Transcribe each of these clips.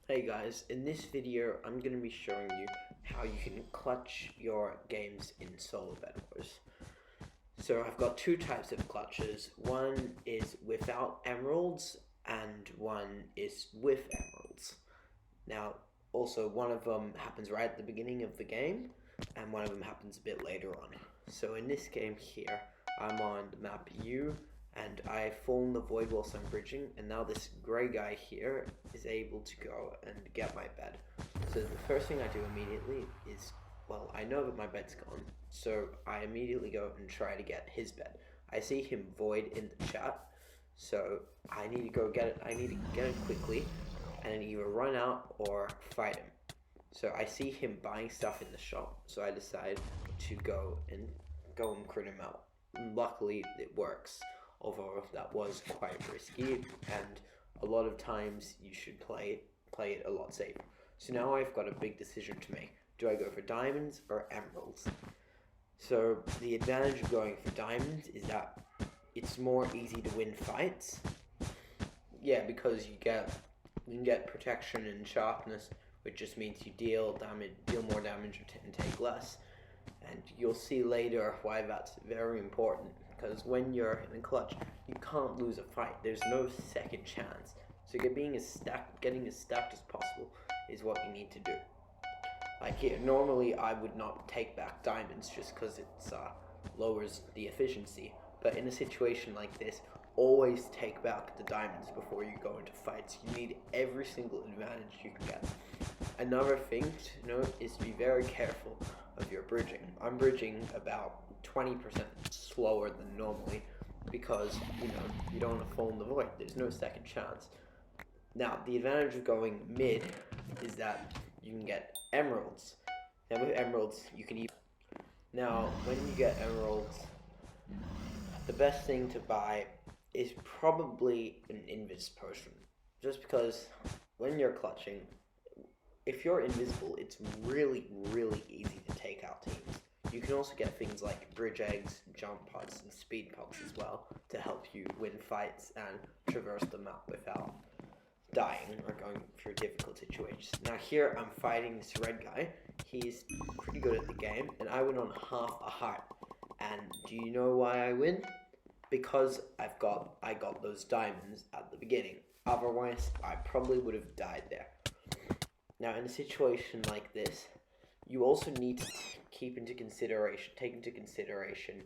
Hey guys, in this video I'm going to be showing you how you can clutch your games in solo bedwars. So I've got two types of clutches. One is without emeralds and one is with emeralds. Now also one of them happens right at the beginning of the game and one of them happens a bit later on. So in this game here I'm on the map U and I've fallen the void whilst I'm bridging, and now this grey guy here is able to go and get my bed. So the first thing I do immediately is, well, I know that my bed's gone, so I immediately go and try to get his bed. I see him void in the chat, so I need to go get it. I need to get it quickly and then either run out or fight him. So I see him buying stuff in the shop, so I decide to go and crit him out. Luckily, it works, although that was quite risky, and a lot of times you should play it a lot safer. So now I've got a big decision to make. Do I go for diamonds or emeralds? So the advantage of going for diamonds is that it's more easy to win fights. Yeah, because you can get protection and sharpness, which just means you deal more damage and take less. And you'll see later why that's very important, because when you're in a clutch, you can't lose a fight. There's no second chance. So getting as stacked as possible is what you need to do. Like here, normally I would not take back diamonds just because it lowers the efficiency. But in a situation like this, always take back the diamonds before you go into fights. You need every single advantage you can get. Another thing to note is to be very careful of your bridging. I'm bridging about 20% slower than normally because you don't want to fall in the void. There's no second chance. Now the advantage of going mid is that you can get emeralds. Now with emeralds you can even when you get emeralds, the best thing to buy is probably an invis potion, just because when you're clutching, if you're invisible, it's really easy to take out teams. You can also get things like bridge eggs, jump pods, and speed pods as well to help you win fights and traverse the map without dying or going through difficult situations. Now here I'm fighting this red guy. He's pretty good at the game, and I win on half a heart. And do you know why I win? Because I got those diamonds at the beginning. Otherwise, I probably would have died there. Now, in a situation like this, you also need to take into consideration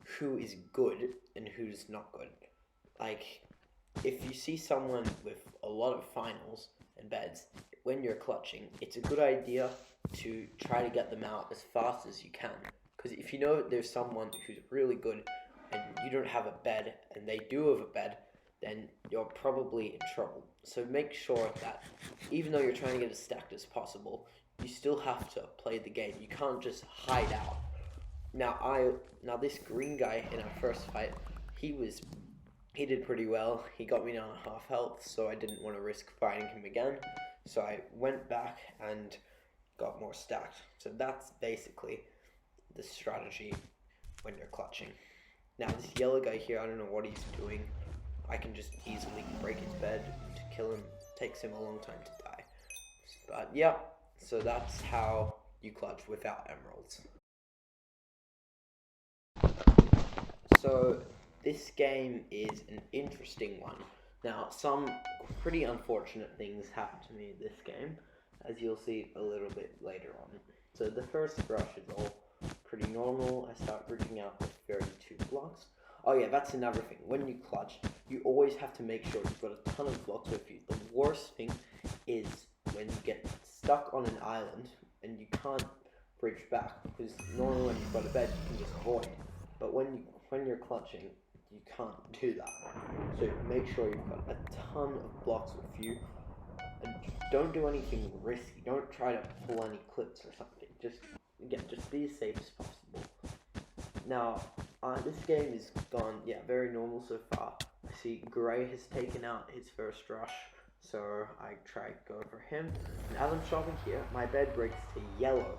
who is good and who's not good. Like, if you see someone with a lot of finals and beds, when you're clutching, it's a good idea to try to get them out as fast as you can. Because if you know that there's someone who's really good and you don't have a bed and they do have a bed, then you're probably in trouble. So make sure that even though you're trying to get as stacked as possible, you still have to play the game. You can't just hide out. Now this green guy in our first fight, he did pretty well. He got me down at half health, so I didn't want to risk fighting him again. So I went back and got more stacked. So that's basically the strategy when you're clutching. Now this yellow guy here, I don't know what he's doing. I can just easily break his bed to kill him. It takes him a long time to die. But yeah, so that's how you clutch without emeralds. So this game is an interesting one. Now some pretty unfortunate things happened to me in this game, as you'll see a little bit later on. So the first rush is all pretty normal. I start bridging out with 32 blocks. Oh yeah, that's another thing. When you clutch, you always have to make sure you've got a ton of blocks with you. The worst thing is when you get stuck on an island and you can't bridge back, because normally when you've got a bed you can just void. But when you're clutching, you can't do that. So make sure you've got a ton of blocks with you. And don't do anything risky. Don't try to pull any clips or something. Just be as safe as possible. Now, this game is gone, very normal so far. I see Gray has taken out his first rush, so I try to go for him. And as I'm shopping here, my bed breaks to yellow.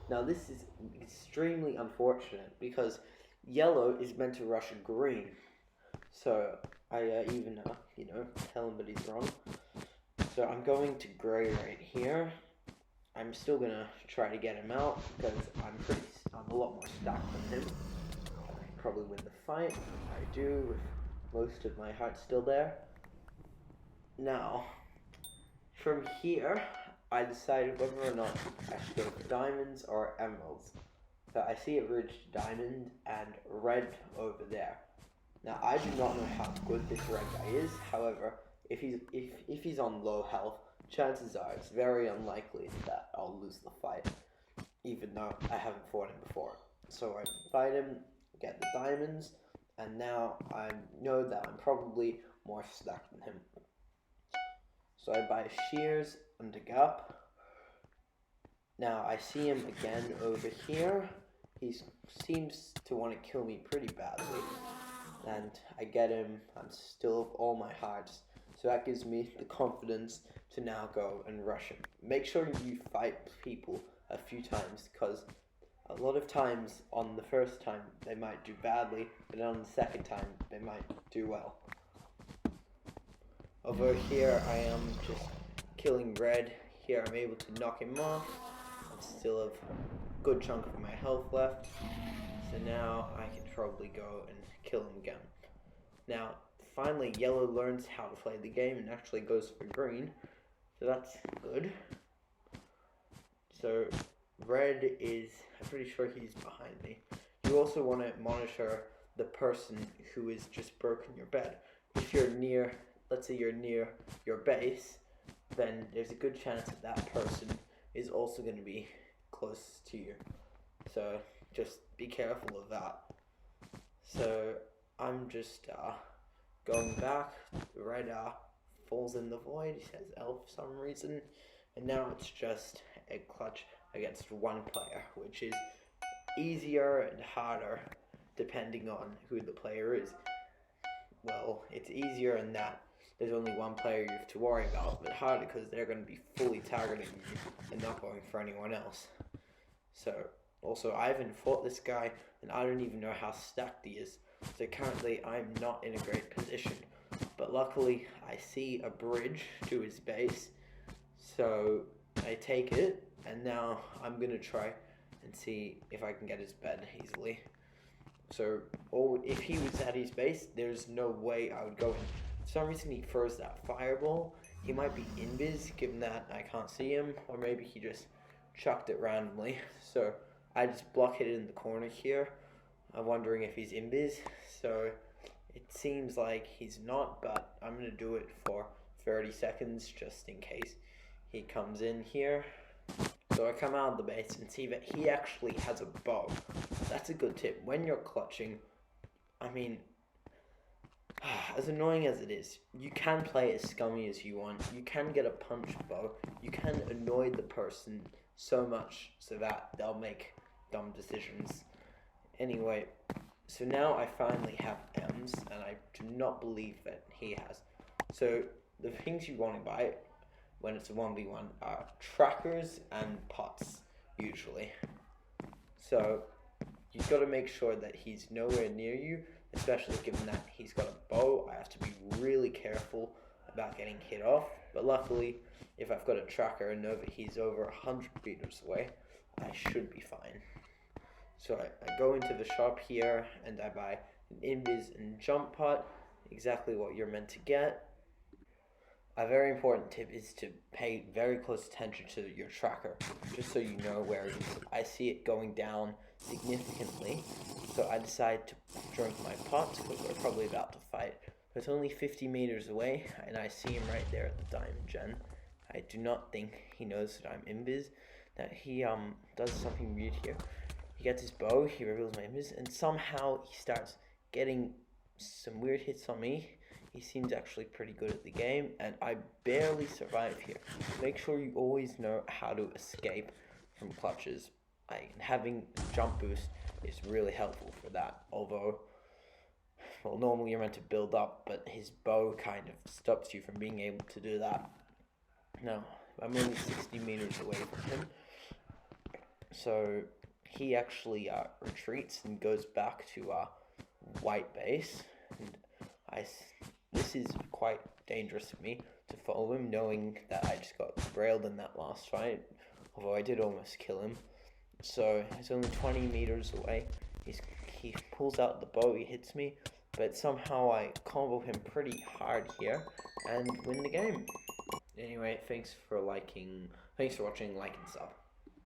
Now this is extremely unfortunate because yellow is meant to rush green. So I even tell him that he's wrong. So I'm going to gray right here. I'm still gonna try to get him out because I'm a lot more stacked than him. I probably win the fight. I do, with most of my heart still there. Now, from here, I decided whether or not I should go for diamonds or emeralds. So I see a ridge diamond and red over there. Now I do not know how good this red guy is. However, if he's on low health, chances are it's very unlikely that I'll lose the fight, even though I haven't fought him before. So I fight him, get the diamonds, and now I know that I'm probably more stacked than him. So I buy shears and dig up. Now I see him again over here. He seems to want to kill me pretty badly. And I get him. I'm still of all my hearts. So that gives me the confidence to now go and rush him. Make sure you fight people a few times, because a lot of times on the first time they might do badly, but on the second time they might do well. Over here I am just killing red. Here I'm able to knock him off. I still have a good chunk of my health left. So now I can probably go and kill him again. Now, finally, yellow learns how to play the game and actually goes for green. So that's good. So red is, I'm pretty sure he's behind me. You also want to monitor the person who has just broken your bed. If you're near, let's say you're near your base, then there's a good chance that that person is also going to be close to you. So just be careful of that. So I'm just going back. The red falls in the void. He says L for some reason. And now it's just a clutch against one player, which is easier and harder depending on who the player is. Well, it's easier in that there's only one player you have to worry about, but harder because they're going to be fully targeting you and not going for anyone else. So, also, I haven't fought this guy, and I don't even know how stacked he is. So currently, I'm not in a great position. But luckily, I see a bridge to his base, so I take it, and now I'm going to try and see if I can get his bed easily. So, if he was at his base, there's no way I would go in. For some reason, he throws that fireball. He might be invis, given that I can't see him, or maybe he just chucked it randomly. So I just block it in the corner here. I'm wondering if he's invis. So it seems like he's not, but I'm going to do it for 30 seconds just in case he comes in here. So I come out of the base and see that he actually has a bow. That's a good tip. When you're clutching, I mean, as annoying as it is, you can play as scummy as you want. You can get a punch bow. You can annoy the person so much so that they'll make dumb decisions. Anyway, so now I finally have M's, and I do not believe that he has. So the things you want to buy when it's a 1v1 are trackers and pots, usually. So you've got to make sure that he's nowhere near you, especially given that he's got a bow. I have to be really careful about getting hit off, but luckily, if I've got a tracker and know that he's over 100 meters away, I should be fine. So I go into the shop here, and I buy an invis and jump pot, exactly what you're meant to get. A very important tip is to pay very close attention to your tracker, just so you know where it is. I see it going down significantly, so I decide to drink my pot, because we're probably about to fight. It's only 50 meters away, and I see him right there at the diamond gen. I do not think he knows that I'm invis, that he does something weird here. He gets his bow, he reveals my invis, and somehow he starts getting some weird hits on me. He seems actually pretty good at the game, and I barely survive here. Make sure you always know how to escape from clutches. Having jump boost is really helpful for that, although, well, normally you're meant to build up, but his bow kind of stops you from being able to do that. Now, I'm only 60 meters away from him, so he actually retreats and goes back to white base, and this is quite dangerous for me to follow him, knowing that I just got railed in that last fight, although I did almost kill him. So he's only 20 meters away. He pulls out the bow, he hits me, but somehow I combo him pretty hard here and win the game. Anyway, thanks for watching, like and sub.